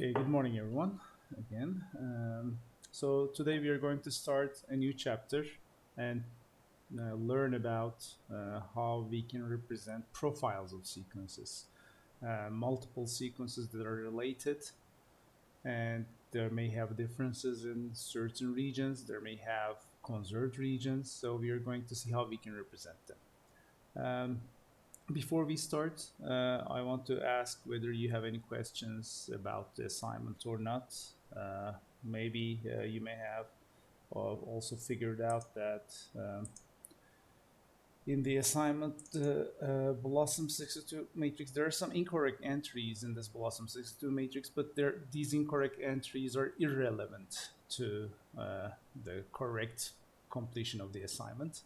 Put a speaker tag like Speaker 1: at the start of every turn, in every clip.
Speaker 1: Okay, good morning, everyone. Again, so today we are going to start a new chapter and learn about how we can represent profiles of sequences, multiple sequences that are related, and there may have differences in certain regions. There may have conserved regions. So we are going to see how we can represent them. Before we start, I want to ask whether you have any questions about the assignment or not. Maybe you may have also figured out that in the assignment Blossom 62 matrix, there are some incorrect entries in this Blossom 62 matrix, but these incorrect entries are irrelevant to the correct completion of the assignment.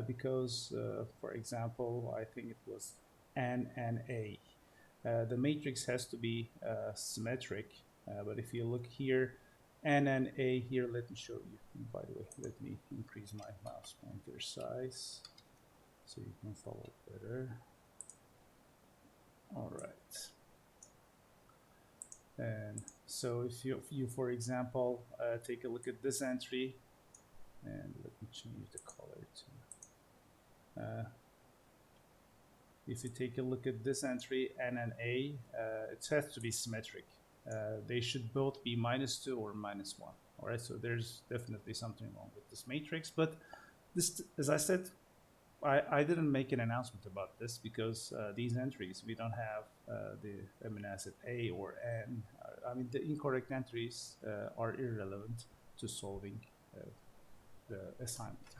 Speaker 1: Because, for example, I think it was N and A. The matrix has to be symmetric, but if you look here, N and A here, let me show you. By the way, let me increase my mouse pointer size so you can follow better. All right. And so if you for example, take a look at this entry, and let me change the color to if you take a look at this entry, N and A, it has to be symmetric. They should both be -2 or -1. All right, so there's definitely something wrong with this matrix. But this, as I said, I didn't make an announcement about this because these entries, we don't have the amino acid A or N. I mean, the incorrect entries are irrelevant to solving the assignment.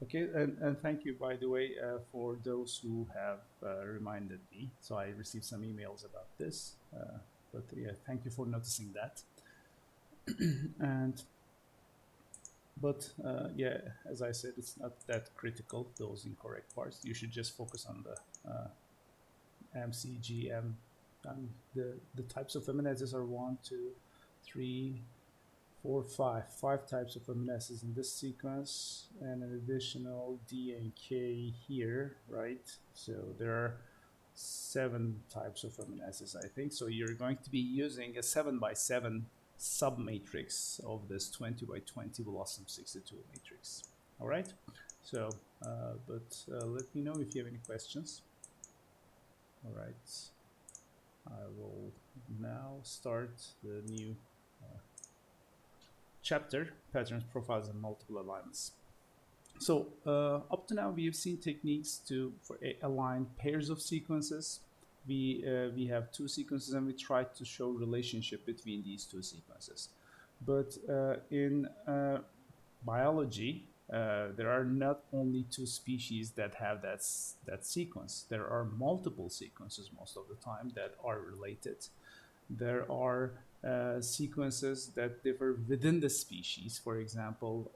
Speaker 1: Okay, and thank you, by the way, for those who have reminded me. So I received some emails about this, but yeah, thank you for noticing that. But yeah, as I said, it's not that critical, those incorrect parts. You should just focus on the MCGM. The types of amino acids are 1, 2, 3, 4, 5. 5 types of amino acids in this sequence, and an additional D and K here, right? So there are 7 types of amino acids, I think. So you're going to be using a 7x7 submatrix of this 20 by 20 Blossom 62 matrix. All right. So, let me know if you have any questions. All right. I will now start the new chapter, patterns, profiles, and multiple alignments. So up to now, we have seen techniques for align pairs of sequences. We have 2 sequences, and we try to show relationship between these 2 sequences. But in biology, there are not only 2 species that have that sequence. There are multiple sequences most of the time that are related. There are sequences that differ within the species. For example,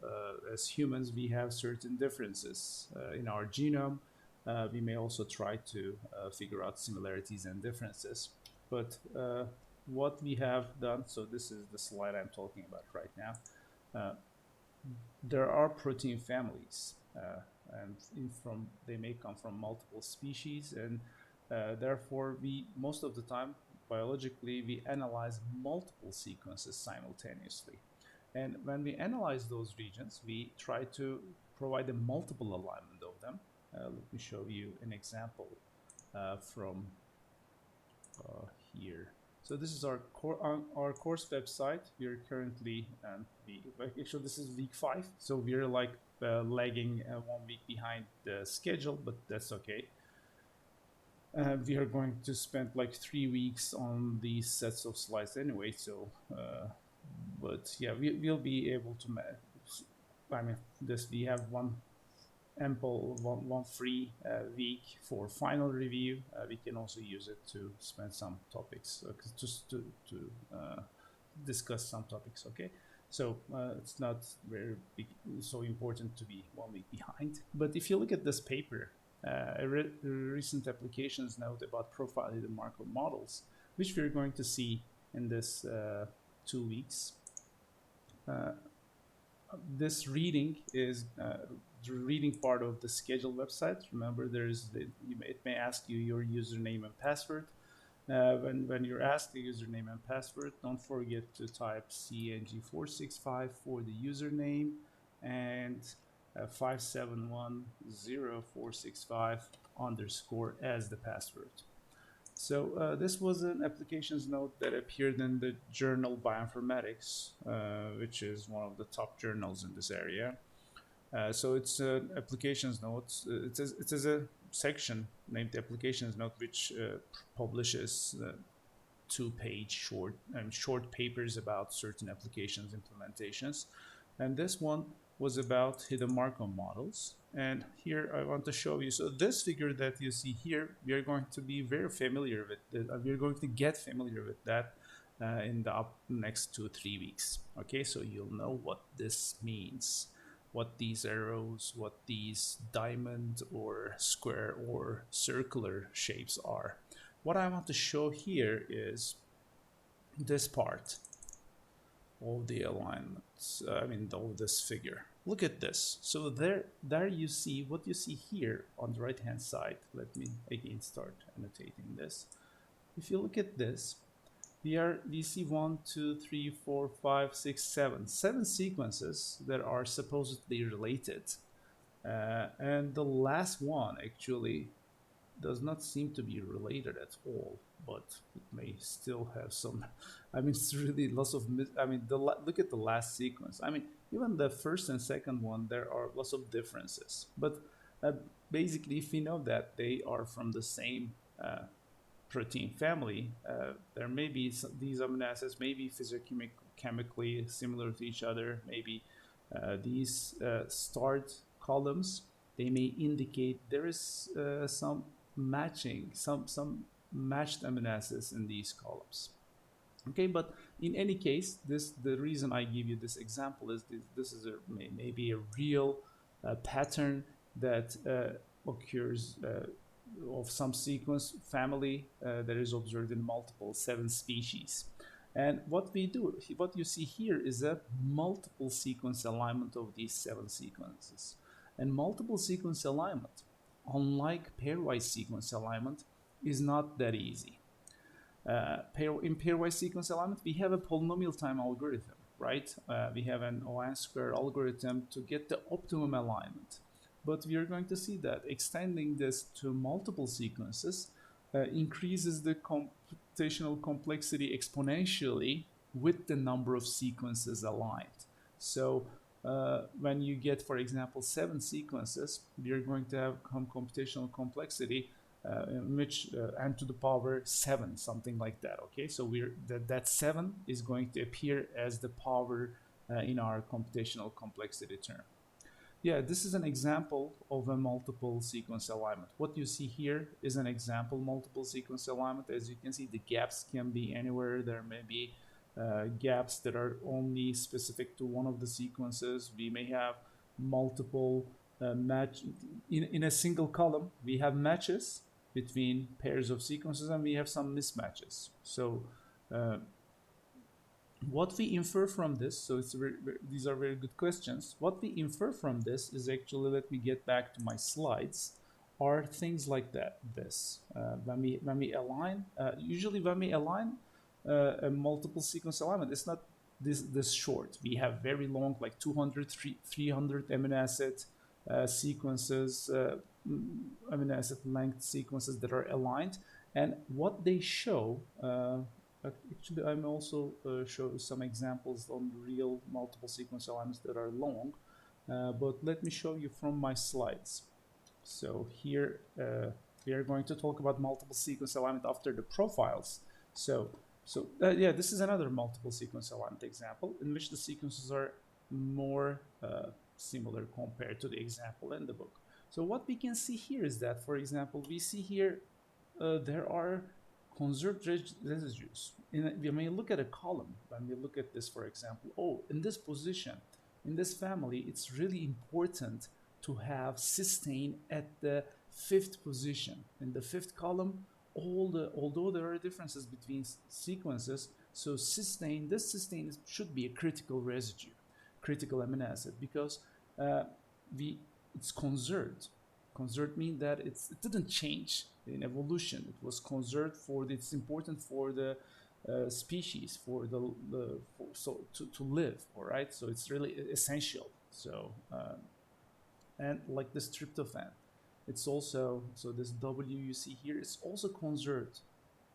Speaker 1: as humans, we have certain differences in our genome. We may also try to figure out similarities and differences. But what we have done, so this is the slide I'm talking about right now. There are protein families, and they may come from multiple species, and therefore most of the time biologically we analyze multiple sequences simultaneously. And when we analyze those regions, we try to provide a multiple alignment of them. Let me show you an example from here. So this is our course website. We are currently, actually this is week 5, so we're like lagging 1 week behind the schedule, but that's okay. We are going to spend like 3 weeks on these sets of slides anyway, so but yeah, we'll be able to I mean, we have one free week for final review. We can also use it to spend some topics, just to discuss some topics. Okay, so it's not very big, so important to be 1 week behind. But if you look at this paper, recent applications note about profiling the Markov models, which we're going to see in this 2 weeks. This reading is the reading part of the schedule website. Remember, it may ask you your username and password. When you're asked the username and password, don't forget to type CNG465 for the username and 5710.465 underscore as the password. So this was an applications note that appeared in the journal Bioinformatics, which is one of the top journals in this area. So it's an applications note. It is a section named applications note, which publishes two-page short papers about certain applications implementations. And this one was about hidden Markov models. And here I want to show you. So this figure that you see here, we are going to be very familiar with. We are going to get familiar with that in the next 2-3 weeks. Okay, so you'll know what this means, what these arrows, what these diamond or square or circular shapes are. What I want to show here is this part of the alignments. Of this figure. Look at this. So there you see what you see here on the right hand side. Let me again start annotating this. If you look at this, we see 1, 2, 3, 4, 5, 6, 7 sequences that are supposedly related, and the last one actually does not seem to be related at all, but it may still have some. It's really lots of. Look at the last sequence. Even the first and second one, there are lots of differences. But basically, if we know that they are from the same protein family, there may be these amino acids may be physicochemically similar to each other. Maybe these start columns, they may indicate there is some matching, some matched amino acids in these columns. Okay, but in any case, the reason I give you this example is this is maybe a real pattern that occurs of some sequence family that is observed in multiple 7 species. And what you see here is a multiple sequence alignment of these 7 sequences. And multiple sequence alignment, unlike pairwise sequence alignment, is not that easy. In pairwise sequence alignment, we have a polynomial time algorithm, right? We have an O(n) square algorithm to get the optimum alignment. But we are going to see that extending this to multiple sequences increases the computational complexity exponentially with the number of sequences aligned. So when you get, for example, 7 sequences, we are going to have computational complexity in which n to the power 7, something like that. Okay, so that 7 is going to appear as the power in our computational complexity term. Yeah, this is an example of a multiple sequence alignment. What you see here is an example multiple sequence alignment. As you can see, the gaps can be anywhere. There may be gaps that are only specific to one of the sequences. We may have multiple match in a single column. We have matches between pairs of sequences, and we have some mismatches. So what we infer from this, so these are very good questions. What we infer from this is actually, let me get back to my slides, are things like this. When we align, usually when we align a multiple sequence alignment, it's not this short. We have very long, like 200, 300 amino acid sequences, amino acid length sequences that are aligned, and what they show. Actually, I'm also show some examples on real multiple sequence alignments that are long, but let me show you from my slides. So here we are going to talk about multiple sequence alignment after the profiles. So yeah, this is another multiple sequence alignment example in which the sequences are more similar compared to the example in the book. So what we can see here is that, for example, we see here there are conserved residues. When we look at a column, when we look at this, for example, in this position, in this family, it's really important to have cysteine at the 5th position. In the 5th column, although there are differences between sequences, so cysteine, this cysteine should be a critical residue, critical amino acid, because it's conserved. Conserved means that it didn't change. in evolution. It was conserved for it's important for the species, for so to live. All right, so it's really essential. So and like this tryptophan, it's also, so this W you see here is also conserved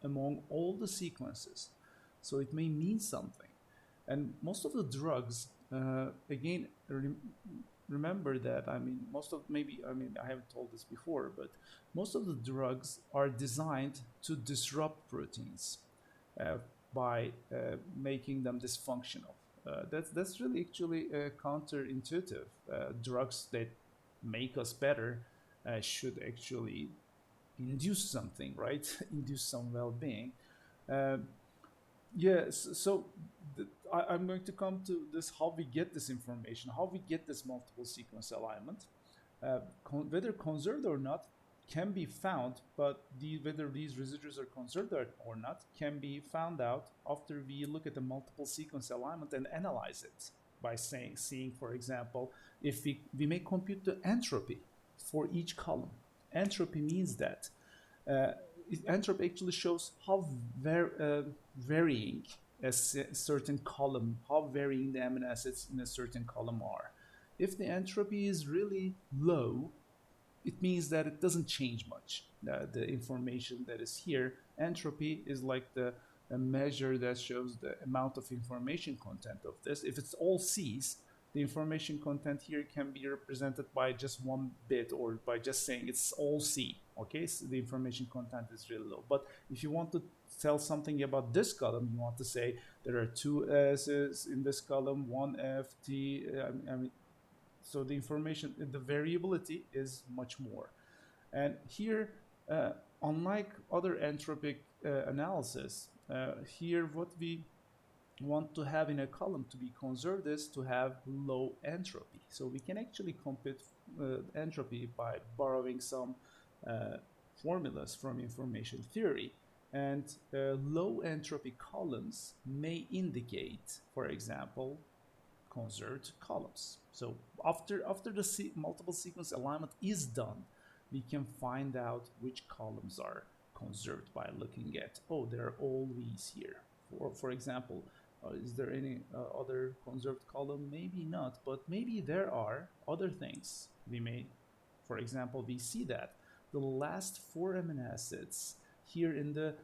Speaker 1: among all the sequences. So it may mean something. And most of the drugs, again, remember that, I mean, most of, maybe, I mean, I haven't told this before, but most of the drugs are designed to disrupt proteins uh, by making them dysfunctional. That's really actually counterintuitive. Drugs that make us better should actually induce something, right? Induce some well-being. Uh, yes, so I'm going to come to this, how we get this information, how we get this multiple sequence alignment. Whether conserved or not can be found, but whether these residues are conserved or not can be found out after we look at the multiple sequence alignment and analyze it by seeing, for example, if we may compute the entropy for each column. Entropy means that uh, entropy actually shows how varying a certain column, how varying the amino acids in a certain column are. If the entropy is really low, it means that it doesn't change much. The information that is here, entropy is like a measure that shows the amount of information content of this. If it's all C's, the information content here can be represented by just one bit or by just saying it's all C. Okay, so the information content is really low. But if you want to tell something about this column, you want to say there are two S's in this column, one F, T. I mean, so the information, the variability is much more. And here, uh, unlike other entropic analysis, here what we want to have in a column to be conserved is to have low entropy. So we can actually compute entropy by borrowing some formulas from information theory. And low entropy columns may indicate, for example, conserved columns. So after the multiple sequence alignment is done, we can find out which columns are conserved by looking at, oh, there are all these here. For example, is there any other conserved column? Maybe not, but maybe there are other things. We may, for example, we see that the last 4 amino acids here in the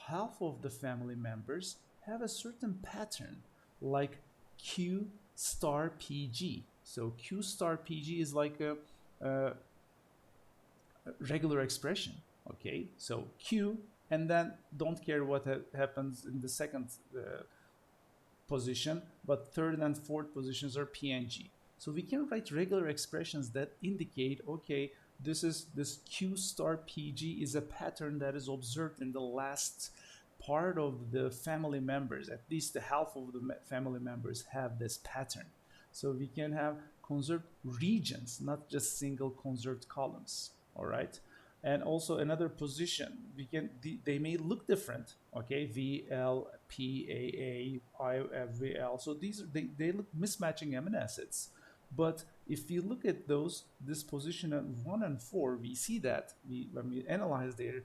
Speaker 1: half of the family members have a certain pattern, like Q star PG. So Q star PG is like a regular expression. Okay, so Q, and then don't care what happens in the second position, but third and fourth positions are PNG. So we can write regular expressions that indicate, okay, this Q star PG is a pattern that is observed in the last part of the family members. At least the half of the family members have this pattern. So we can have conserved regions, not just single conserved columns. All right. And also another position, we can they may look different. Okay, VL, PAA, IVL. So these they look mismatching amino acids. But if you look at this position at 1 and 4, we see that when we analyze their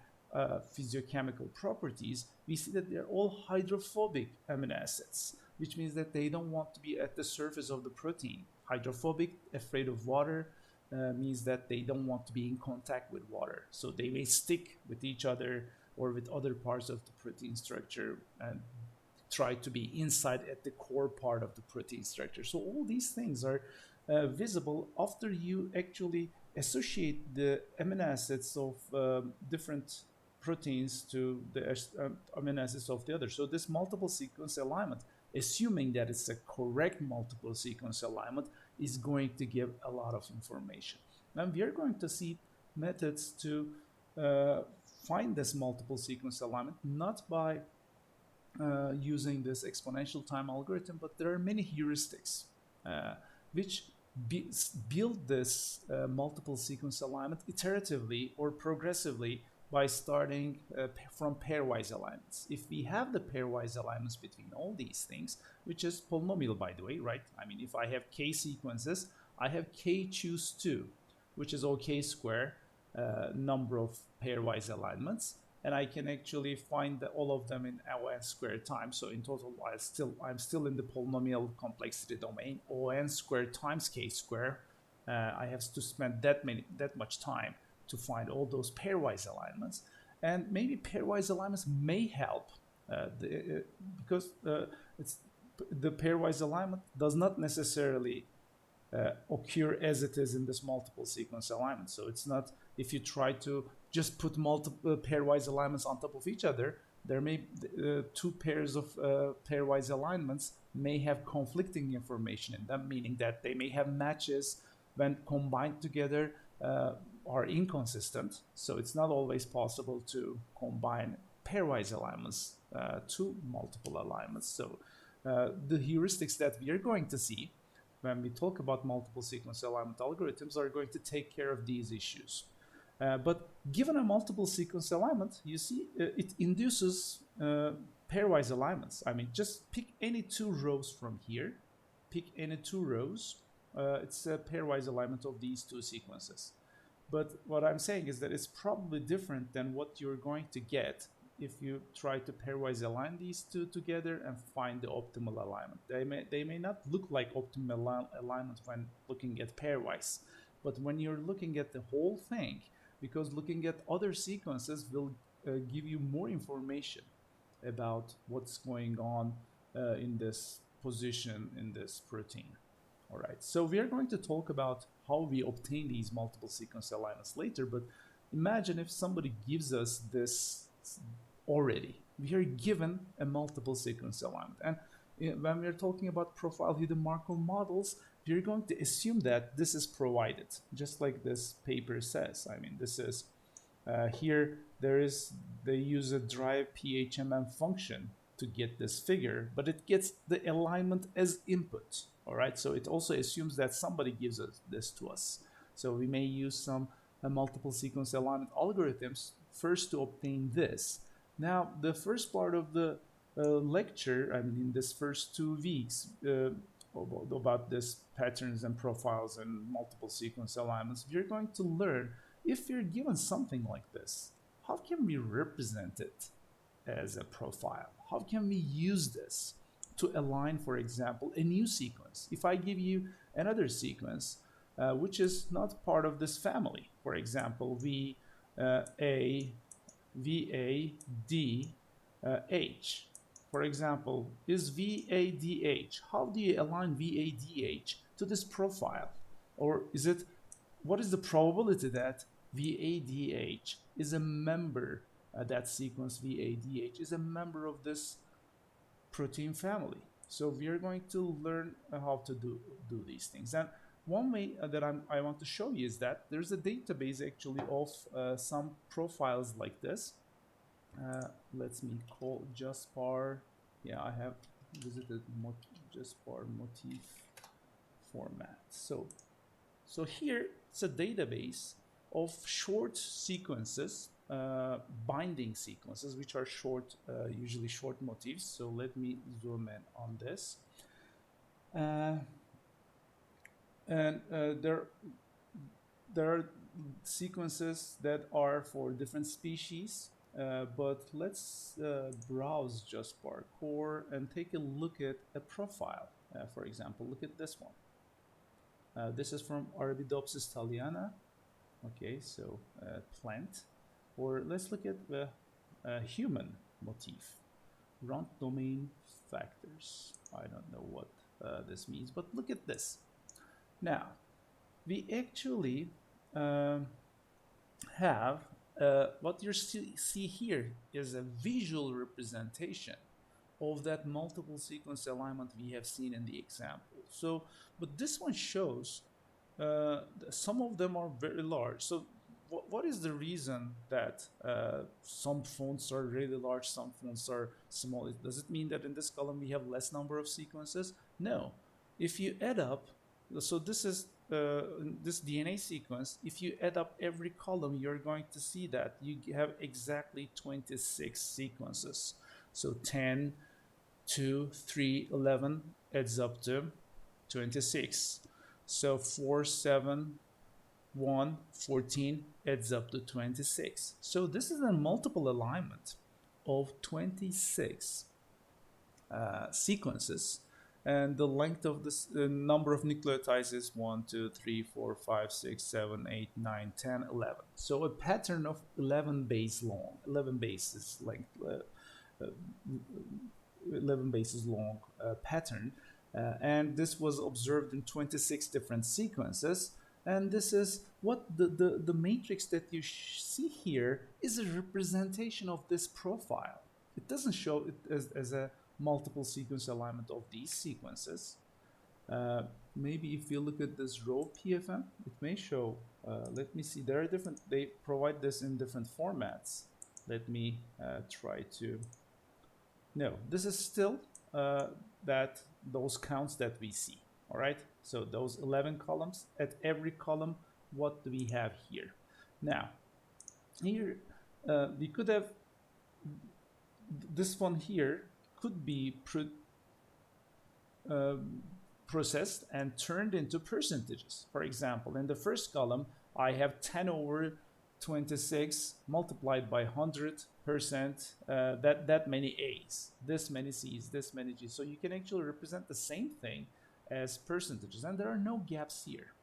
Speaker 1: physiochemical properties, we see that they're all hydrophobic amino acids, which means that they don't want to be at the surface of the protein. Hydrophobic, afraid of water, means that they don't want to be in contact with water. So they may stick with each other or with other parts of the protein structure and try to be inside at the core part of the protein structure. So all these things are visible after you actually associate the amino acids of different proteins to the amino acids of the other. So this multiple sequence alignment, assuming that it's a correct multiple sequence alignment, is going to give a lot of information. And we are going to see methods to find this multiple sequence alignment, not by using this exponential time algorithm, but there are many heuristics which build this multiple sequence alignment iteratively or progressively by starting from pairwise alignments. If we have the pairwise alignments between all these things, which is polynomial, by the way, right? I mean, if I have k sequences, I have k choose 2, which is OK square number of pairwise alignments, and I can actually find all of them in O(n) squared time. So in total, I'm still in the polynomial complexity domain. O(n) squared times k squared. I have to spend that much time to find all those pairwise alignments, and maybe pairwise alignments may help because it's the pairwise alignment does not necessarily occur as it is in this multiple sequence alignment. So it's not, if you try to just put multiple pairwise alignments on top of each other, there may two pairs of pairwise alignments may have conflicting information in them, meaning that they may have matches when combined together are inconsistent. So it's not always possible to combine pairwise alignments to multiple alignments. So the heuristics that we are going to see when we talk about multiple sequence alignment algorithms are going to take care of these issues. But given a multiple sequence alignment, you see it induces pairwise alignments. I mean, just pick any two rows from here, pick any two rows. It's a pairwise alignment of these two sequences. But what I'm saying is that it's probably different than what you're going to get if you try to pairwise align these two together and find the optimal alignment. They may not look like optimal alignment when looking at pairwise, but when you're looking at the whole thing, because looking at other sequences will give you more information about what's going on in this position in this protein. All right, so we are going to talk about how we obtain these multiple sequence alignments later, but imagine if somebody gives us this already. We are given a multiple sequence alignment. And when we're talking about profile hidden Markov models, we're going to assume that this is provided, just like this paper says. I mean, this is, here they use a drive PHMM function to get this figure, but it gets the alignment as input. All right, so it also assumes that somebody gives us this to us. So we may use some multiple sequence alignment algorithms first to obtain this. Now, the first part of the lecture, I mean, in this first 2 weeks, about this patterns and profiles and multiple sequence alignments, we're going to learn, if you're given something like this, how can we represent it as a profile? How can we use this to align, for example, a new sequence? If I give you another sequence, which is not part of this family, for example, VADH. For example, is VADH? How do you align VADH to this profile? Or is it, what is the probability that VADH is a member, that sequence VADH is a member of this protein family? So we are going to learn how to do these things. And one way that I want to show you is that there's a database actually of some profiles like this. Let me call JustPar. Yeah, I have visited JustPar motif format. So here it's a database of short sequences, binding sequences, which are short, usually short motifs. So let me zoom in on this. And there are sequences that are for different species, but let's browse JustPar core and take a look at a profile. For example, look at this one. This is from Arabidopsis thaliana. Okay, so plant. Or let's look at the human motif. Runt domain factors. I don't know what this means, but look at this. Now, we actually have what you see here is a visual representation of that multiple sequence alignment we have seen in the example. So, but this one shows some of them are very large. So what is the reason that some fonts are really large, some fonts are small? Does it mean that in this column we have less number of sequences? No. If you add up, so this is this DNA sequence, if you add up every column, you're going to see that you have exactly 26 sequences. So 10, 2, 3, 11 adds up to 26. So 4, 7, 1, 14 adds up to 26. So this is a multiple alignment of 26 sequences, and the length of this number of nucleotides is 1, 2, 3, 4, 5, 6, 7, 8, 9, 10, 11. So a pattern of 11 base long, 11 bases length, 11 bases long pattern, and this was observed in 26 different sequences. And this is what the matrix that you see here is a representation of this profile. It doesn't show it as a multiple sequence alignment of these sequences. Maybe if you look at this row PFM, it may show, let me see, there are different, they provide this in different formats. Let me try to, no, this is still those counts that we see, all right? So those 11 columns, at every column, what do we have here? Now, here, we could have, this one here could be processed and turned into percentages. For example, in the first column, I have 10 over 26 multiplied by 100%, that many A's, this many C's, this many G's. So you can actually represent the same thing as percentages, and there are no gaps here.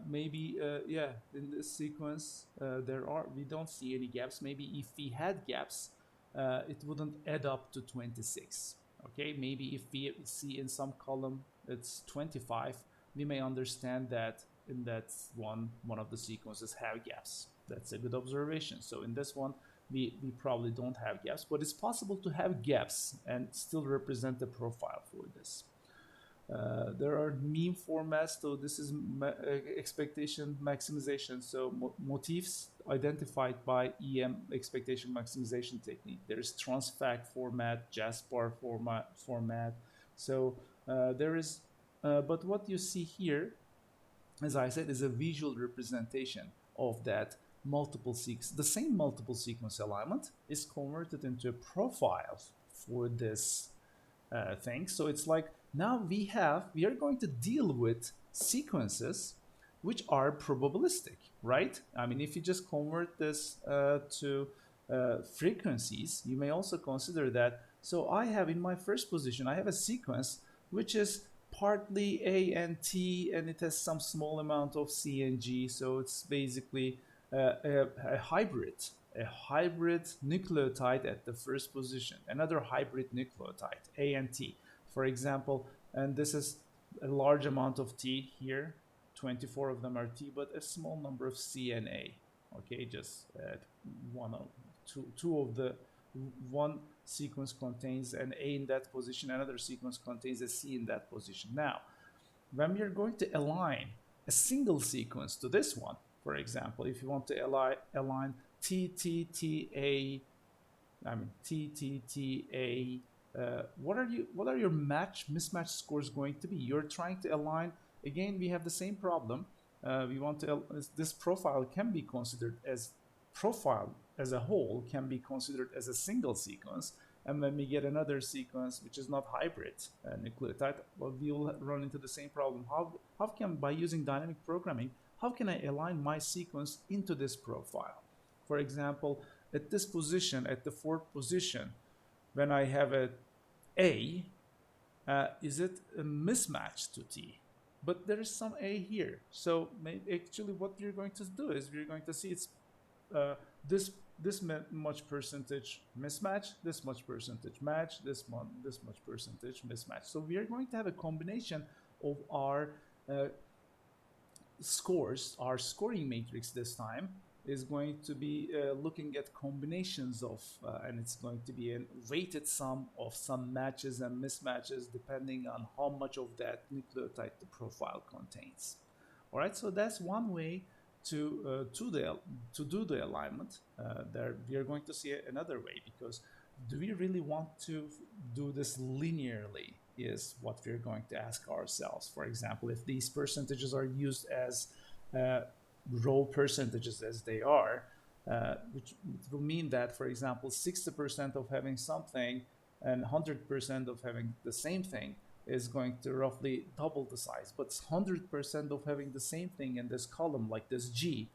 Speaker 1: Maybe, yeah, in this sequence, we don't see any gaps. Maybe if we had gaps, it wouldn't add up to 26. Okay, maybe if we see in some column it's 25, we may understand that in that one of the sequences have gaps. That's a good observation. So in this one, we probably don't have gaps, but it's possible to have gaps and still represent the profile for this. There are meme formats, so this is expectation maximization. So motifs identified by EM expectation maximization technique. There's transfact format, JASPAR format. So there is, but what you see here, as I said, is a visual representation of that multiple sequence. The same multiple sequence alignment is converted into a profile for this thing. So it's like, now we are going to deal with sequences which are probabilistic, right? I mean, if you just convert this to frequencies, you may also consider that. So I have in my first position, I have a sequence which is partly A and T, and it has some small amount of C and G. So it's basically a hybrid nucleotide at the first position, another hybrid nucleotide, A and T, for example. And this is a large amount of T here, 24 of them are T, but a small number of C and A. Okay, just two of the one sequence contains an A in that position, another sequence contains a C in that position. Now, when we are going to align a single sequence to this one, for example, if you want to align TTTA, I mean TTTA, what are your mismatch scores going to be? You're trying to align. Again, we have the same problem. We want to, this profile can be considered as profile as a whole can be considered as a single sequence, and when we get another sequence which is not hybrid nucleotide, well, we will run into the same problem. How can, by using dynamic programming, how can I align my sequence into this profile? For example, at this position, at the fourth position, when I have a A, is it a mismatch to T? But there is some A here. So actually what we're going to do is we're going to see it's this much percentage mismatch, this much percentage match, this much percentage mismatch. So we are going to have a combination of our scores. Our scoring matrix this time is going to be looking at combinations of, and it's going to be a weighted sum of some matches and mismatches depending on how much of that nucleotide the profile contains. All right, so that's one way to do the alignment. There we are going to see another way, because do we really want to do this linearly is what we're going to ask ourselves. For example, if these percentages are used as row percentages as they are, which will mean that, for example, 60% of having something and 100% of having the same thing is going to roughly double the size, but 100% of having the same thing in this column, like this G,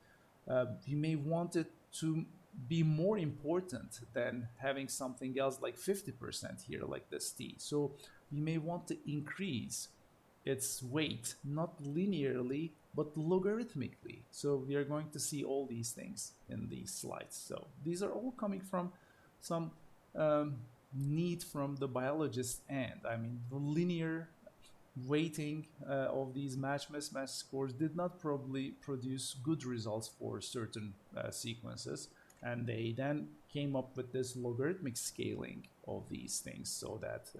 Speaker 1: you may want it to be more important than having something else like 50% here, like this T. So you may want to increase its weight, not linearly, but logarithmically. So we are going to see all these things in these slides. So these are all coming from some need from the biologist's end. I mean, the linear weighting of these match-mismatch scores did not probably produce good results for certain sequences, and they then came up with this logarithmic scaling of these things so that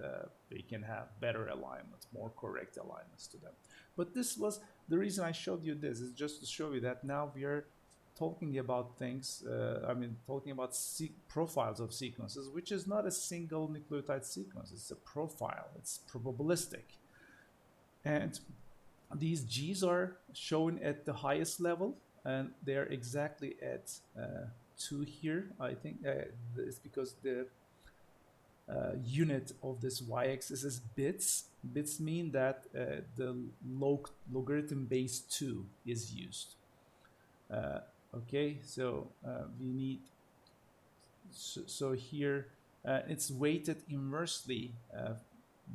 Speaker 1: they can have better alignment, more correct alignments to them. But this was the reason I showed you this, is just to show you that now we are talking about things, talking about profiles of sequences, which is not a single nucleotide sequence, it's a profile, it's probabilistic. And these G's are shown at the highest level, and they're exactly at 2 here. I think it's because the unit of this y-axis is bits. Bits mean that the logarithm base 2 is used. Okay, so we need, so here it's weighted inversely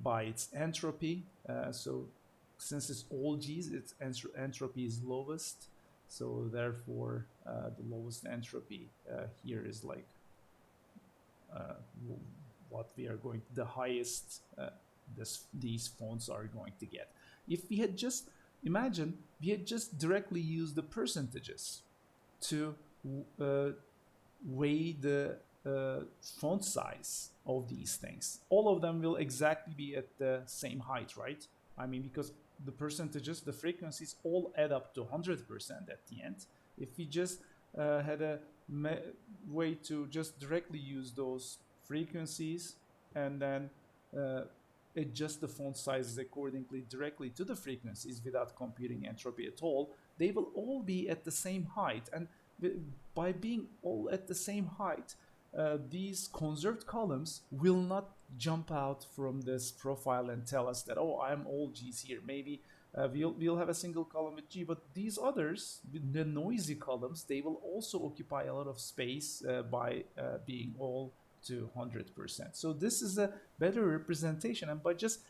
Speaker 1: by its entropy. So since it's all G's, its entropy is lowest. So therefore, the lowest entropy here is like what we are going, the highest these fonts are going to get. If we had just, imagine, we had just directly used the percentages to weigh the font size of these things. All of them will exactly be at the same height, right? I mean, because the percentages, the frequencies all add up to 100% at the end. If we just had a way to just directly use those frequencies and then adjust the font sizes accordingly directly to the frequencies without computing entropy at all, they will all be at the same height. And by being all at the same height, these conserved columns will not jump out from this profile and tell us that, oh, I'm all G's here. Maybe we'll have a single column with G, but these others, the noisy columns, they will also occupy a lot of space by being all to 100%. So this is a better representation, and by just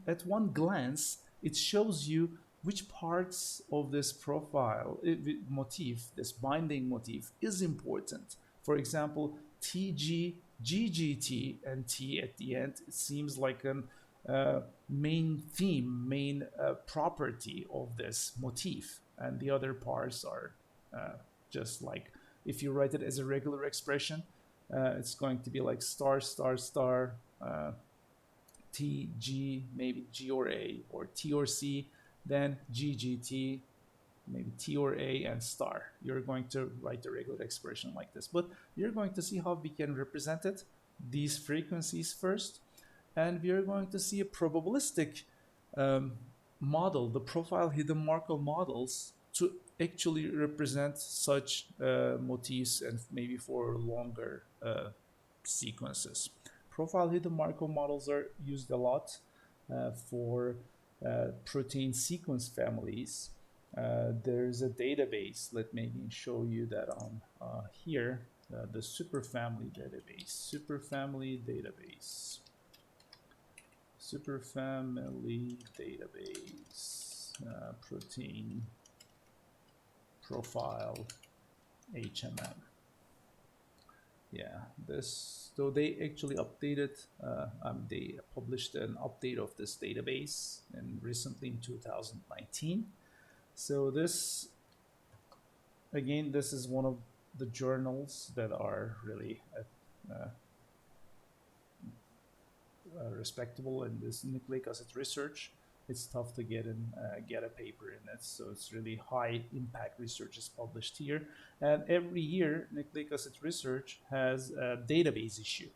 Speaker 1: at one glance, it shows you which parts of this profile motif, this binding motif, is important. For example, TG, GGT, and T at the end, it seems like a main theme, main property of this motif. And the other parts are just like, if you write it as a regular expression, it's going to be like star, star, star, T, G, maybe G or A, or T or C, then GGT, maybe T or A, and star. You're going to write the regular expression like this. But you're going to see how we can represent it, these frequencies first, and we are going to see a probabilistic model, the profile hidden Markov models, to actually represent such motifs and maybe for longer sequences. Profile hidden Markov models are used a lot for protein sequence families. There's a database. Let me show you that on here, the superfamily database. Superfamily database. Superfamily database. Protein profile HMM. Yeah, this, so they actually updated, they published an update of this database and recently in 2019. So this, again, this is one of the journals that are really respectable in this nucleic acid research. It's tough to get a paper in it, so it's really high impact research is published here. And every year, nucleic acid research has a database issue,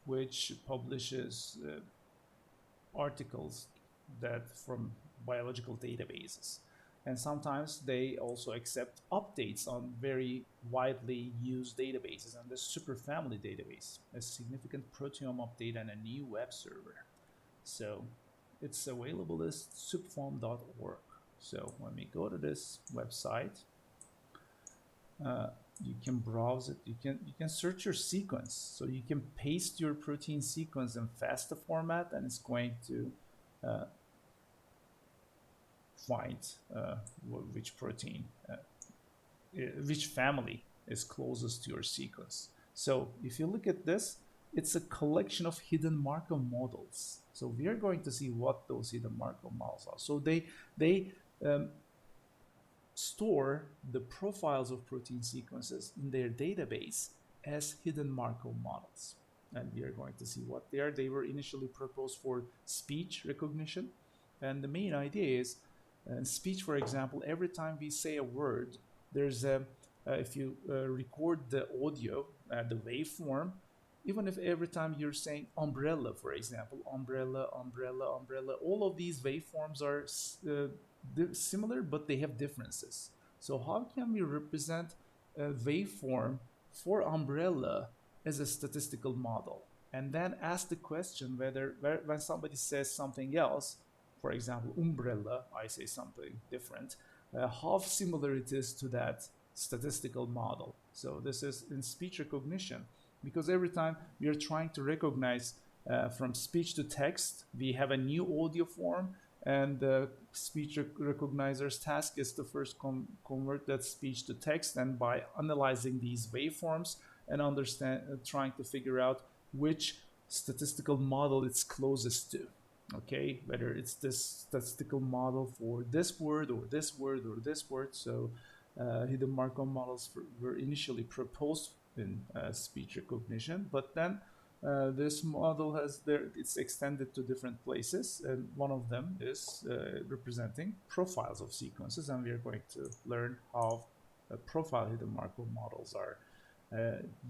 Speaker 1: which publishes articles that from biological databases. And sometimes they also accept updates on very widely used databases. And the superfamily database, a significant proteome update and a new web server. So it's available as subform.org. So when we go to this website, you can browse it. You can search your sequence. So you can paste your protein sequence in FASTA format, and it's going to uh, find which protein, which family is closest to your sequence. So if you look at this, it's a collection of hidden Markov models. So we are going to see what those hidden Markov models are. So they store the profiles of protein sequences in their database as hidden Markov models. And we are going to see what they are. They were initially proposed for speech recognition. And the main idea is in speech, for example, every time we say a word, there's a, if you record the audio, the waveform, even if every time you're saying umbrella, for example, umbrella, umbrella, umbrella, all of these waveforms are similar, but they have differences. So how can we represent a waveform for umbrella as a statistical model? And then ask the question whether when somebody says something else, for example, umbrella, I say something different, how similar it is to that statistical model. So this is in speech recognition, because every time we are trying to recognize from speech to text, we have a new audio form, and the speech recognizer's task is to first convert that speech to text, and by analyzing these waveforms and trying to figure out which statistical model it's closest to. Okay, whether it's this statistical model for this word or this word or this word. So hidden Markov models were initially proposed in speech recognition, but then this model it's extended to different places, and one of them is representing profiles of sequences, and we are going to learn how profile hidden Markov models are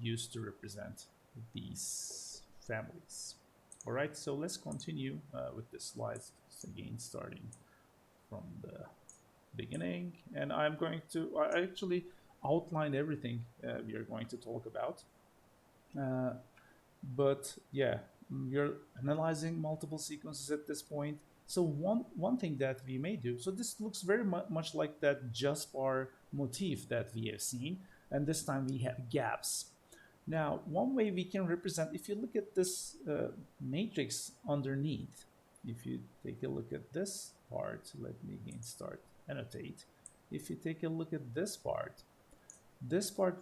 Speaker 1: used to represent these families. All right, so let's continue with the slides again, starting from the beginning, and I'm going to I actually outline everything we are going to talk about. But yeah, you're analyzing multiple sequences at this point. So one thing that we may do, so this looks very much like that JustBar motif that we have seen, and this time we have gaps. Now, one way we can represent, if you look at this matrix underneath, if you take a look at this part, let me again start annotate. If you take a look at this part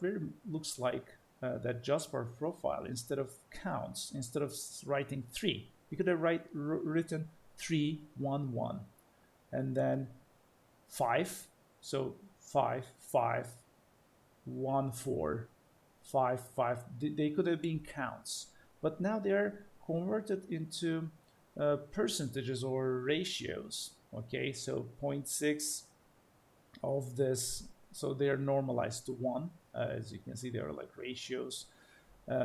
Speaker 1: very looks like that JustBar profile. Instead of counts, instead of writing 3, we could have written 3, 1, 1, and then 5. So 5, 5, 1, 4, 5, 5. They could have been counts, but now they're converted into percentages or ratios. Okay, so 0.6 of this, so they are normalized to 1. As you can see, they are like ratios.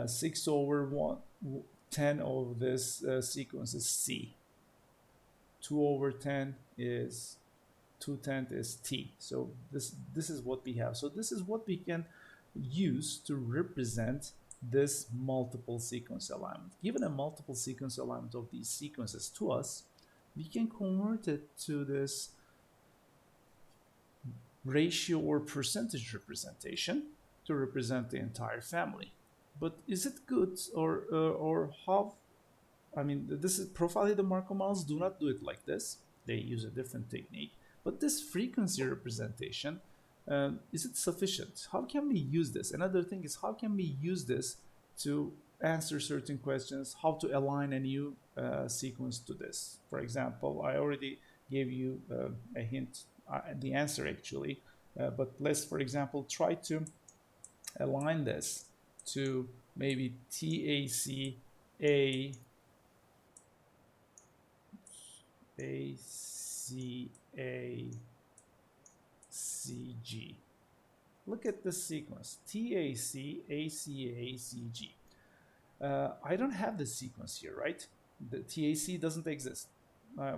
Speaker 1: 6 over 1, 10 of this sequence is C. 2 over 10 is 2/10 is T. So this is what we have. So this is what we can use to represent this multiple sequence alignment. Given a multiple sequence alignment of these sequences to us, we can convert it to this ratio or percentage representation to represent the entire family. But is it good, or how? I mean, this is profile hidden Markov models do not do it like this. They use a different technique. But this frequency representation, is it sufficient? How can we use this? Another thing is, how can we use this to answer certain questions? How to align a new sequence to this? For example, I already gave you a hint, the answer actually. But let's, for example, try to align this to maybe TAC ACACG. Look at this sequence, TACACACG. I don't have this sequence here, right? The TAC doesn't exist.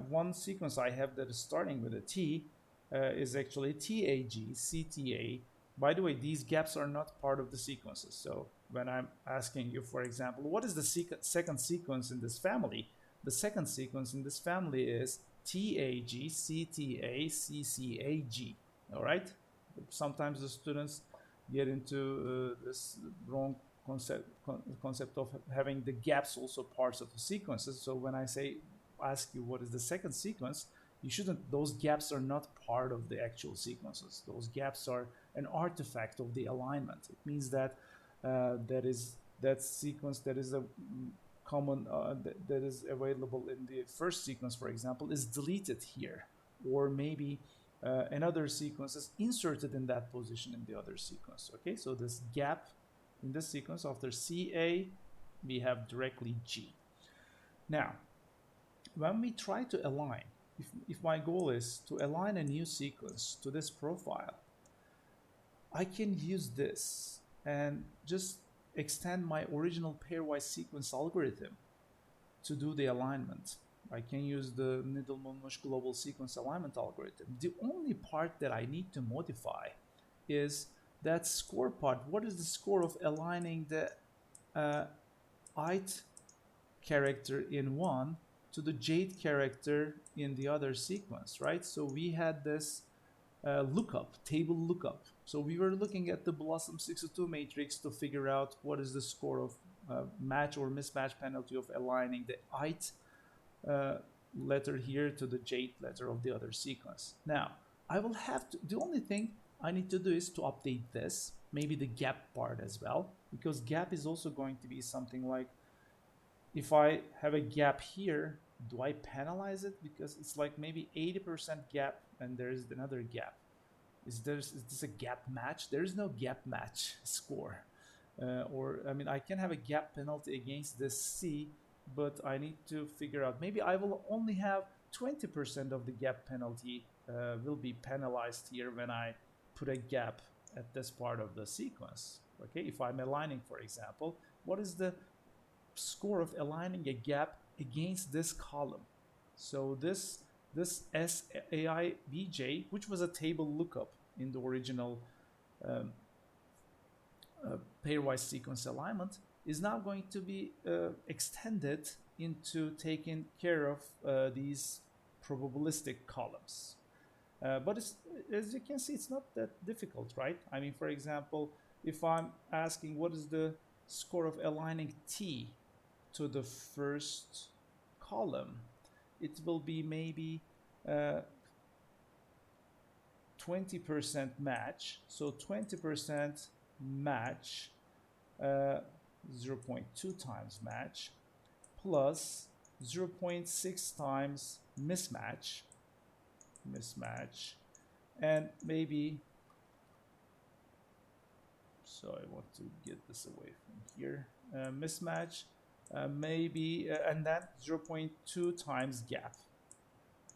Speaker 1: One sequence I have that is starting with a T is actually TAG, CTA. By the way, these gaps are not part of the sequences. So when I'm asking you, for example, what is the second sequence in this family? The second sequence in this family is TAG, CTA, CCAG. All right. Sometimes the students get into this wrong concept of having the gaps also parts of the sequences. So when I ask you what is the second sequence, you shouldn't, those gaps are not part of the actual sequences. Those gaps are an artifact of the alignment. It means that that sequence that is a common that is available in the first sequence, for example, is deleted here, or maybe another sequence is inserted in that position in the other sequence. Okay, so this gap in this sequence after CA, we have directly G. Now, when we try to align, if my goal is to align a new sequence to this profile, I can use this and just extend my original pairwise sequence algorithm to do the alignment. I can use the Needleman-Wunsch global sequence alignment algorithm. The only part that I need to modify is that score part. What is the score of aligning the ith character in one to the jth character in the other sequence, right? So we had this table lookup. So we were looking at the Blossom 62 matrix to figure out what is the score of match or mismatch penalty of aligning the ith letter here to the jth letter of the other sequence. Now, I will have to, the only thing I need to do is to update this, maybe the gap part as well, because gap is also going to be something like, if I have a gap here, do I penalize it? Because it's like maybe 80% gap and there's another gap. Is this a gap match? There is no gap match score. Or, I mean, I can have a gap penalty against this C, but I need to figure out, maybe I will only have 20% of the gap penalty will be penalized here when I put a gap at this part of the sequence. Okay, if I'm aligning, for example, what is the score of aligning a gap against this column? So this SAIBJ, which was a table lookup in the original pairwise sequence alignment, is now going to be extended into taking care of these probabilistic columns. But as you can see, it's not that difficult, right? I mean, for example, if I'm asking what is the score of aligning T to the first column, it will be maybe 20% match. So 20% match, 0.2 times match, plus 0.6 times mismatch, and maybe, so I want to get this away from here, mismatch, maybe, and then 0.2 times gap.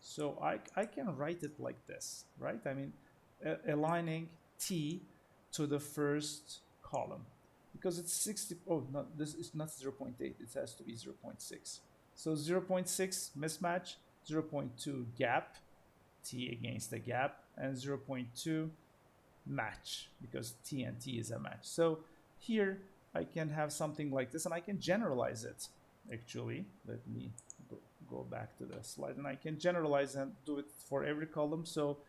Speaker 1: So I can write it like this, right? I mean, aligning T to the first column, because it's 60, oh, no, this is not 0.8, it has to be 0.6. So 0.6 mismatch, 0.2 gap, T against the gap, and 0.2 match, because T and T is a match. So here I can have something like this, and I can generalize it. Actually, let me go back to the slide, and I can generalize and do it for every column. So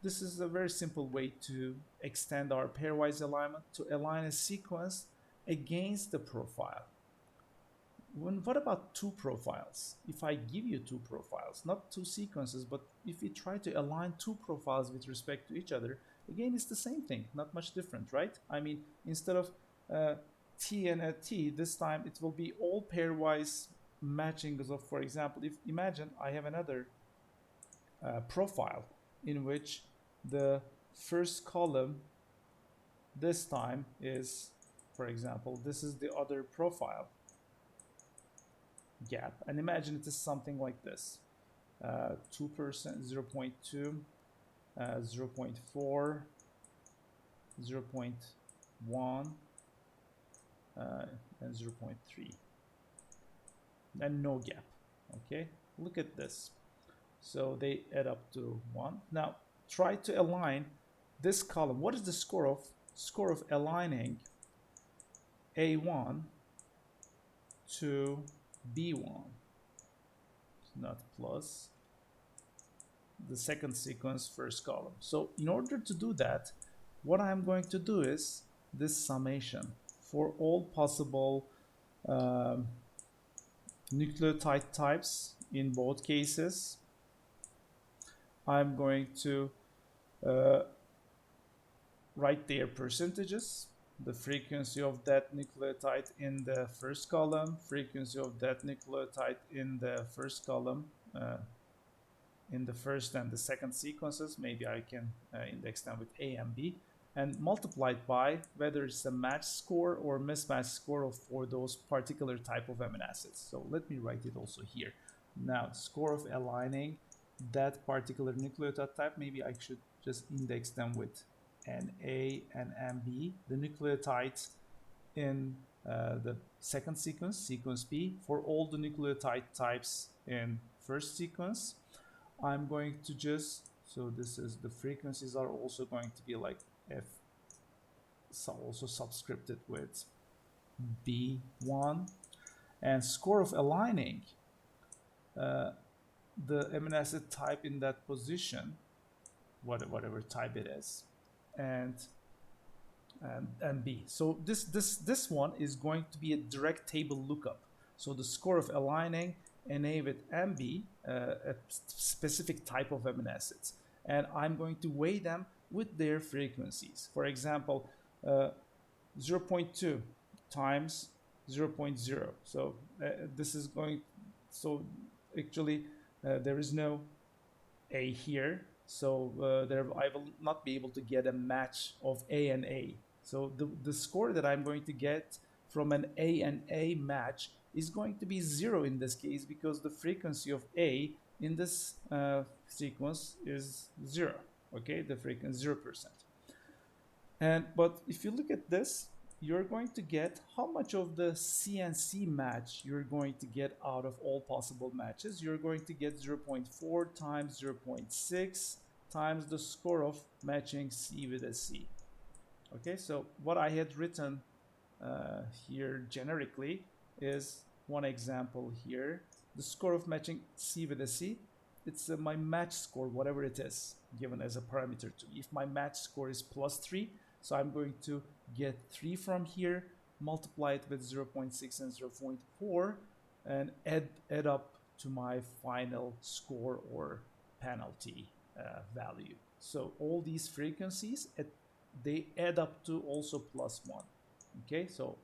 Speaker 1: this is a very simple way to extend our pairwise alignment to align a sequence against the profile. What about two profiles? If I give you two profiles, not two sequences, but if we try to align two profiles with respect to each other, again, it's the same thing, not much different, right? I mean, instead of T and a T, this time it will be all pairwise matching. So for example, if imagine I have another profile in which the first column this time is, for example, this is the other profile gap, and imagine it is something like this, 2%, 0.2, 0.4, 0.1, and 0.3, and no gap. Okay, look at this. So they add up to 1. Now try to align this column. What is the score of aligning A1 to B1? not plus, the second sequence first column. So in order to do that, what I'm going to do is this summation for all possible nucleotide types in both cases. I'm going to write their percentages, the frequency of that nucleotide in the first column, frequency of that nucleotide in the first column, in the first and the second sequences. Maybe I can index them with A and B, and multiplied by whether it's a match score or mismatch score for those particular type of amino acids. So let me write it also here. Now, score of aligning that particular nucleotide type, maybe I should just index them with NA and MB, the nucleotides in the second sequence, sequence B, for all the nucleotide types in first sequence. I'm going to just, so this is, the frequencies are also going to be like F, so also subscripted with B1, and score of aligning the amino acid type in that position, whatever type it is, and B. So this one is going to be a direct table lookup. So the score of aligning NA with MB, a specific type of amino acids, and I'm going to weigh them with their frequencies. For example, 0.2 times 0.0. So this is going, so actually there is no A here, so I will not be able to get a match of A and A. So the score that I'm going to get from an A and A match is going to be 0 in this case, because the frequency of A in this sequence is 0. Okay, the frequency 0%. But if you look at this, you're going to get how much of the CNC match you're going to get out of all possible matches. You're going to get 0.4 times 0.6 times the score of matching C with a C. Okay, so what I had written here generically is one example here. The score of matching C with a C, it's my match score, whatever it is, given as a parameter to me. If my match score is +3, so I'm going to get 3 from here, multiply it with 0.6 and 0.4, and add up to my final score or penalty value. So all these frequencies, they add up to also +1. Okay, so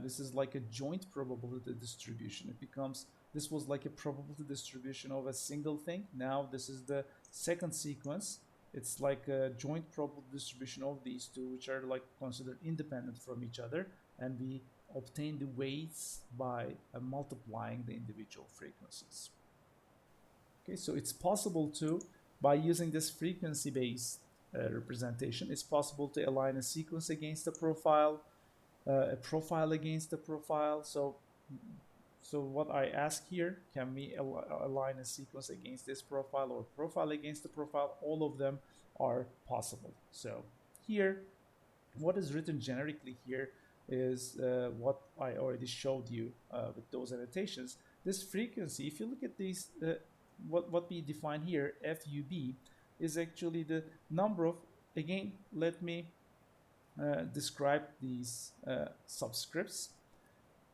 Speaker 1: this is like a joint probability distribution. It becomes, this was like a probability distribution of a single thing. Now this is the second sequence. It's like a joint probability distribution of these two, which are like considered independent from each other, and we obtain the weights by multiplying the individual frequencies. Okay, so it's possible to, by using this frequency-based representation, it's possible to align a sequence against a profile against a profile. So what I ask here, can we align a sequence against this profile or profile against the profile? All of them are possible. So here, what is written generically here is what I already showed you with those annotations. This frequency, if you look at these, what we define here, FUB, is actually the number of, again, let me describe these subscripts.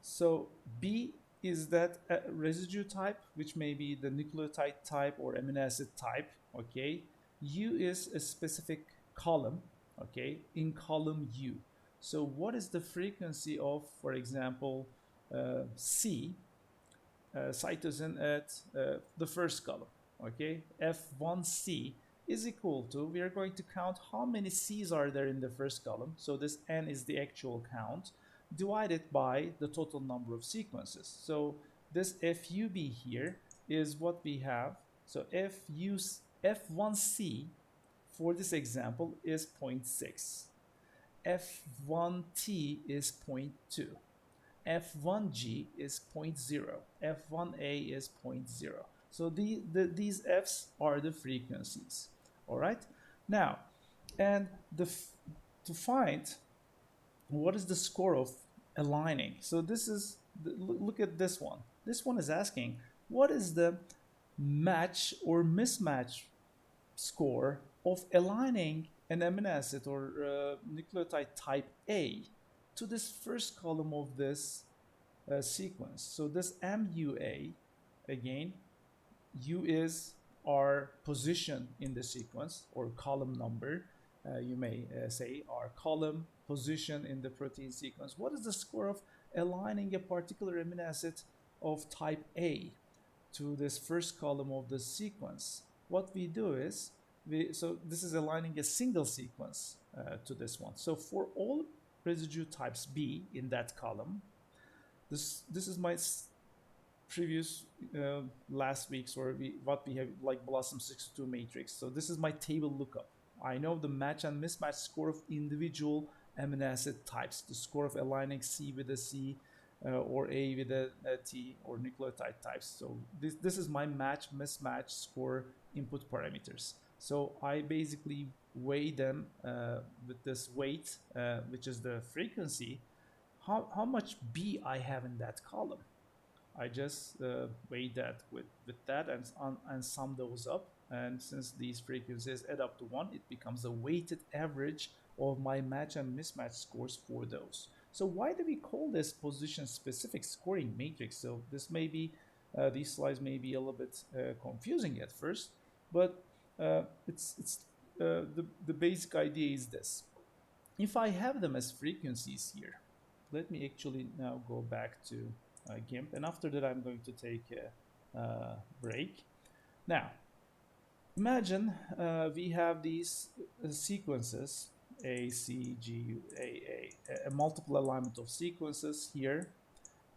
Speaker 1: So B is that residue type, which may be the nucleotide type or amino acid type. Okay, U is a specific column. Okay, in column U. So what is the frequency of, for example, C, cytosine at the first column? Okay, F1C is equal to, we are going to count how many C's are there in the first column. So this N is the actual count, divided by the total number of sequences. So this FUB here is what we have. So F1C for this example is 0.6. F1T is 0.2. F1G is 0.0. F1A is 0.0. So these F's are the frequencies. All right. Now, and to find what is the score of aligning. So this is, look at this one. This one is asking, what is the match or mismatch score of aligning an amino acid or nucleotide type A to this first column of this sequence. So this MUA, again, U is our position in the sequence or column number. You may say our column position in the protein sequence. What is the score of aligning a particular amino acid of type A to this first column of the sequence? What we do is, so this is aligning a single sequence to this one. So for all residue types B in that column, this is my previous last week's or what we have like Blossom 62 matrix. So this is my table lookup. I know the match and mismatch score of individual amino acid types, the score of aligning C with a C or A with a T or nucleotide types. So this is my match mismatch score input parameters. So I basically weigh them with this weight, which is the frequency, how much B I have in that column. I just weigh that with that and sum those up. And since these frequencies add up to 1, it becomes a weighted average of my match and mismatch scores for those. So why do we call this position-specific scoring matrix? So this may be, these slides may be a little bit confusing at first, but the basic idea is this. If I have them as frequencies here, let me actually now go back to GIMP, and after that I'm going to take a break. Now, imagine we have these sequences, A, C, G, a multiple alignment of sequences here,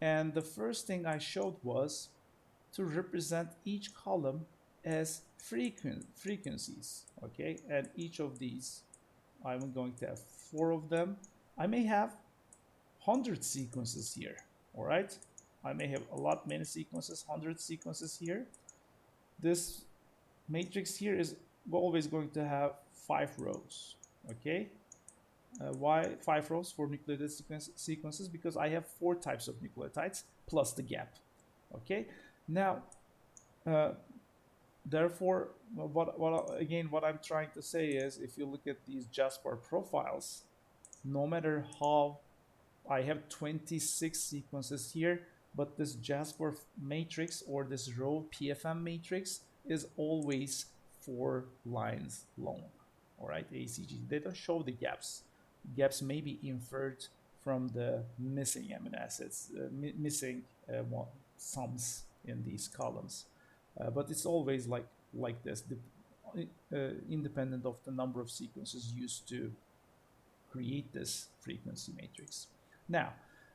Speaker 1: and the first thing I showed was to represent each column as frequencies, okay? And each of these, I'm going to have 4 of them. I may have 100 sequences here, all right? I may have many sequences, 100 sequences here. This matrix here is always going to have 5 rows, okay? Why 5 rows for nucleotide sequences? Because I have 4 types of nucleotides plus the gap, okay? Now, therefore, what I'm trying to say is, if you look at these JASPAR profiles, no matter how I have 26 sequences here, but this JASPAR matrix or this row PFM matrix is always 4 lines long. All right, ACG. They don't show the gaps. Gaps may be inferred from the missing amino acids, missing sums in these columns. But it's always like this, independent of the number of sequences used to create this frequency matrix. Now,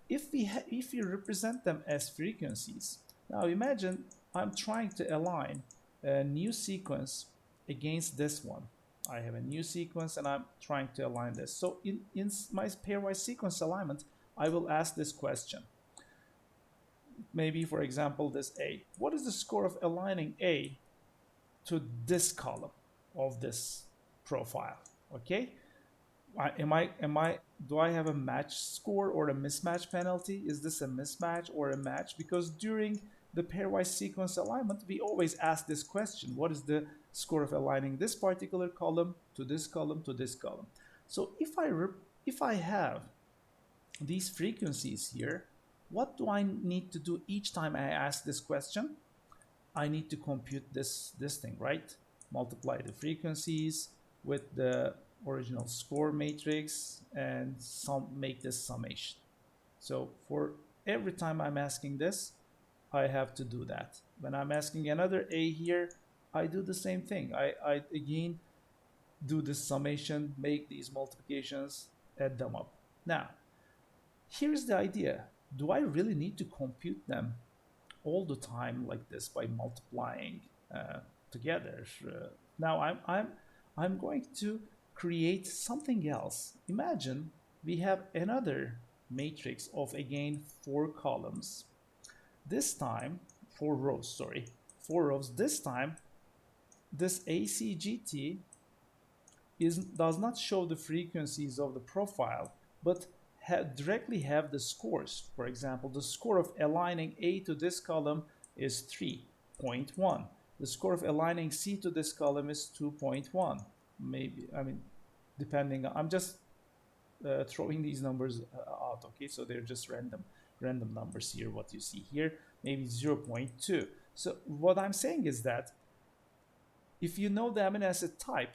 Speaker 1: if we represent them as frequencies, now imagine I'm trying to align a new sequence against this one. I have a new sequence and I'm trying to align this. So in my pairwise sequence alignment, I will ask this question. Maybe, for example, this A. What is the score of aligning A to this column of this profile? Okay. Do I have a match score or a mismatch penalty? Is this a mismatch or a match? Because during the pairwise sequence alignment, we always ask this question: what is the score of aligning this particular column to this column to this column? So if I have these frequencies here, what do I need to do each time I ask this question? I need to compute this thing, right? Multiply the frequencies with the original score matrix and make this summation. So for every time I'm asking this, I have to do that. When I'm asking another A here, I do the same thing. I again do this summation, make these multiplications, add them up. Now, here's the idea. Do I really need to compute them all the time like this by multiplying together? Now I'm going to create something else. Imagine we have another matrix of again 4 columns. This time 4 rows, sorry, 4 rows. This time this ACGT does not show the frequencies of the profile, but directly have the scores. For example, the score of aligning A to this column is 3.1. The score of aligning C to this column is 2.1. Maybe, I mean, depending, I'm just throwing these numbers out, okay? So they're just random numbers here, what you see here, maybe 0.2. So what I'm saying is that if you know the amino acid type,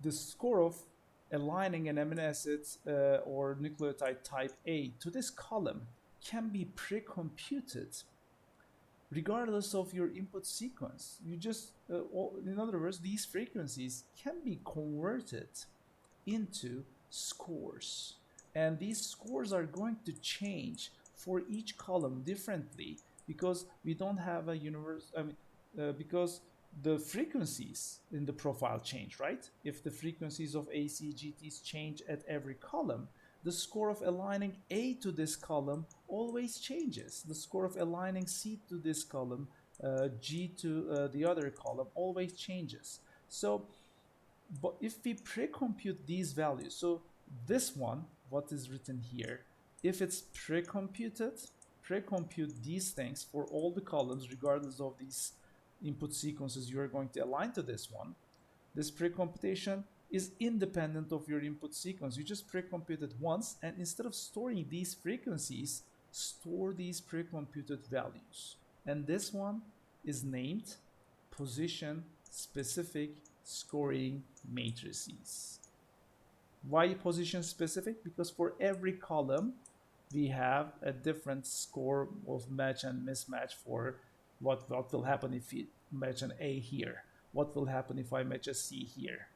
Speaker 1: the score of aligning an amino acid or nucleotide type A to this column can be pre-computed regardless of your input sequence. You just, in other words, these frequencies can be converted into scores. And these scores are going to change for each column differently because we don't have a because the frequencies in the profile change, right? If the frequencies of ACGTs change at every column, the score of aligning A to this column always changes. The score of aligning C to this column, G to the other column always changes. So, but if we pre-compute these values, so this one, what is written here, if it's pre-computed, pre-compute these things for all the columns regardless of these input sequences you are going to align to this one. This pre-computation is independent of your input sequence. You just pre-compute it once, and instead of storing these frequencies, store these pre-computed values. And this one is named position specific scoring matrices. Why position specific? Because for every column we have a different score of match and mismatch for what will happen if you match an A here, what will happen if I match a C here.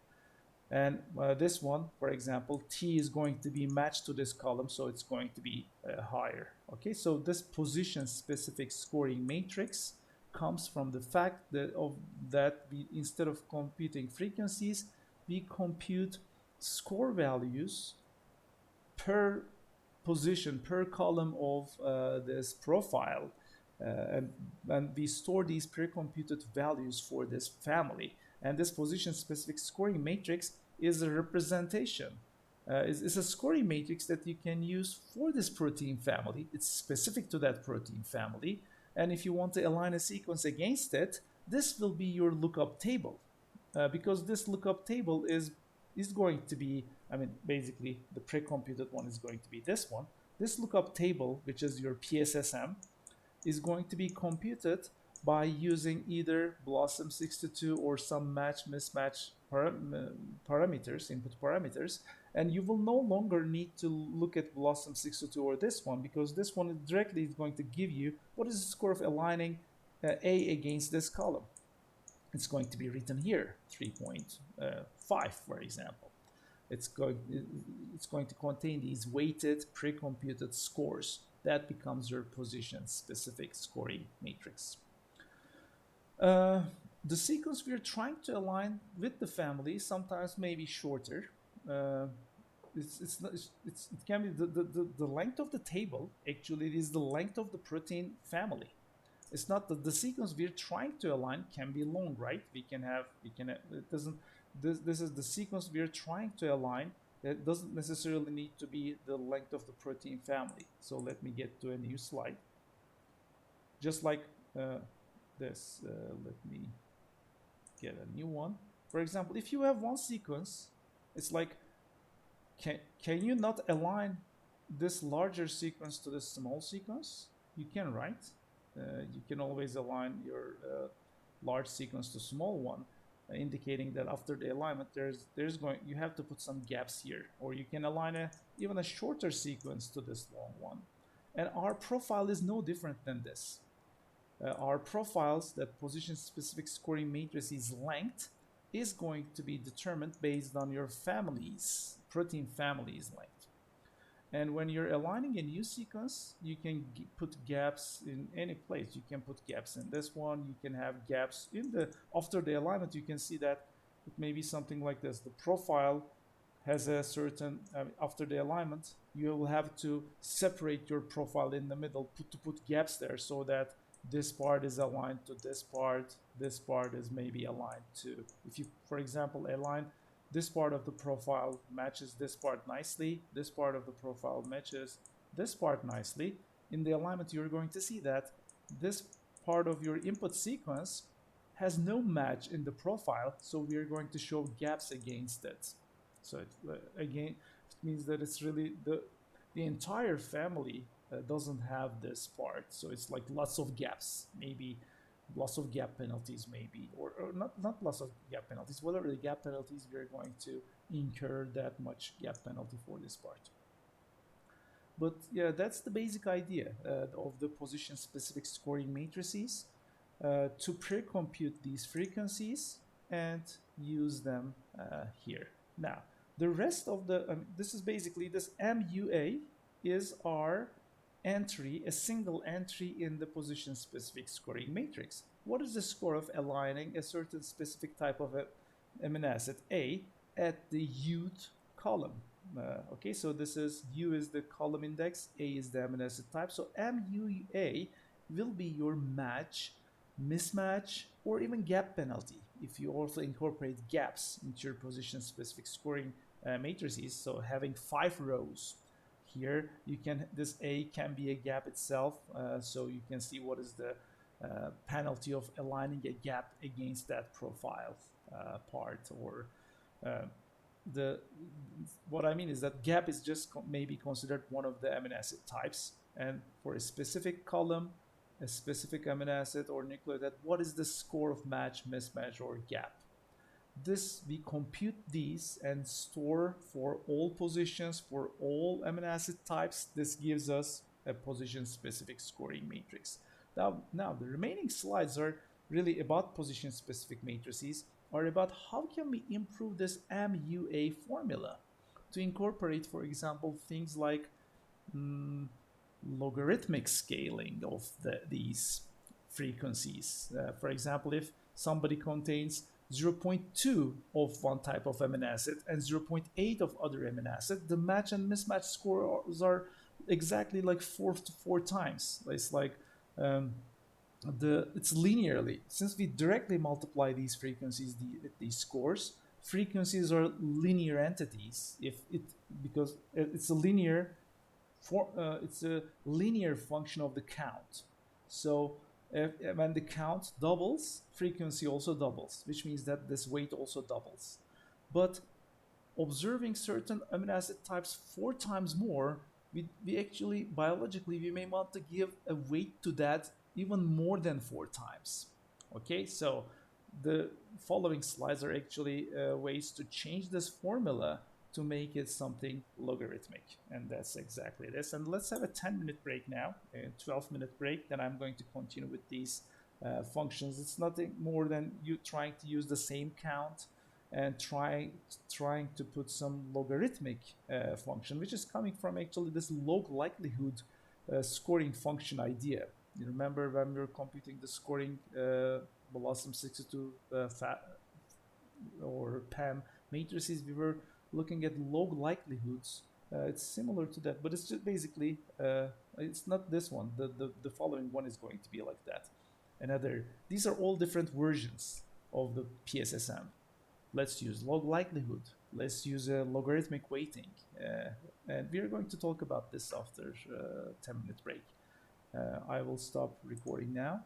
Speaker 1: And this one, for example, T is going to be matched to this column, so it's going to be higher. Okay, so this position specific scoring matrix comes from the fact that we, instead of computing frequencies, we compute score values per position, per column of this profile. And we store these pre-computed values for this family. And this position-specific scoring matrix is a representation. It's a scoring matrix that you can use for this protein family. It's specific to that protein family. And if you want to align a sequence against it, this will be your lookup table. Because this lookup table is going to be, I mean, basically the pre-computed one is going to be this one. This lookup table, which is your PSSM, is going to be computed by using either BLOSUM62 or some match-mismatch parameters, input parameters, and you will no longer need to look at BLOSUM62 or this one, because this one directly is going to give you what is the score of aligning A against this column. It's going to be written here, 3.5, for example. It's going to contain these weighted pre-computed scores. That becomes your position-specific scoring matrix. The sequence we're trying to align with the family sometimes may be shorter. It can be the length of the table. Actually, it is the length of the protein family. It's not the sequence we're trying to align can be long, right? It doesn't. This is the sequence we're trying to align. It doesn't necessarily need to be the length of the protein family. So let me get to a new slide. Just like this, let me get a new one. For example, if you have one sequence, it's like, can you not align this larger sequence to this small sequence? You can, right? You can always align your large sequence to small one, indicating that after the alignment, you have to put some gaps here, or you can align even a shorter sequence to this long one. And our profile is no different than this. Our profiles, that position-specific scoring matrices length, is going to be determined based on your protein family's length. And when you're aligning a new sequence, you can put gaps in any place. You can put gaps in this one. You can have gaps after the alignment. You can see that it may be something like this. The profile has a certain, after the alignment, you will have to separate your profile in the middle, put gaps there so that this part is aligned to this part is maybe aligned to, if you, for example, align this part of the profile matches this part nicely, this part of the profile matches this part nicely, in the alignment you're going to see that this part of your input sequence has no match in the profile, so we are going to show gaps against it. So again, it means that it's really the entire family doesn't have this part, so it's like lots of gaps, maybe lots of gap penalties, maybe, or not lots of gap penalties. Whatever the gap penalties, we are going to incur that much gap penalty for this part. But yeah, that's the basic idea of the position-specific scoring matrices, to pre-compute these frequencies and use them here. Now, the rest of this is basically this MUA is our entry, a single entry in the position-specific scoring matrix. What is the score of aligning a certain specific type of amino acid A at the Uth column? Okay, so this is U is the column index, A is the amino acid type. So MUA will be your match, mismatch, or even gap penalty if you also incorporate gaps into your position specific scoring matrices. So having 5 rows here, you can, this A can be a gap itself, so you can see what is the penalty of aligning a gap against that profile part, or what I mean is that gap is just maybe considered one of the amino acid types, and for a specific column, a specific amino acid or nucleotide, what is the score of match, mismatch, or gap? This, we compute these and store for all positions, for all amino acid types. This gives us a position-specific scoring matrix. Now, the remaining slides are really about position-specific matrices, are about how can we improve this MUA formula to incorporate, for example, things like logarithmic scaling of these frequencies. For example, if somebody contains 0.2 of one type of amino acid and 0.8 of other amino acid, the match and mismatch scores are exactly like 4 to 4 times. It's like it's linearly. Since we directly multiply these frequencies, these scores, frequencies are linear entities. Because it's a linear it's a linear function of the count. So when the count doubles, frequency also doubles, which means that this weight also doubles. But observing certain amino acid types 4 times more, we actually, biologically, we may want to give a weight to that even more than 4 times. Okay, so the following slides are actually ways to change this formula to make it something logarithmic, and that's exactly this. And let's have a 10-minute break now, a 12-minute break. Then I'm going to continue with these functions. It's nothing more than you trying to use the same count and trying to put some logarithmic function, which is coming from actually this log likelihood scoring function idea. You remember when we were computing the scoring Blossom 62 or PAM matrices, we were looking at log likelihoods. It's similar to that, but it's just basically, it's not this one. The following one is going to be like that. These are all different versions of the PSSM. Let's use log likelihood. Let's use a logarithmic weighting. And we are going to talk about this after a 10-minute break. I will stop recording now.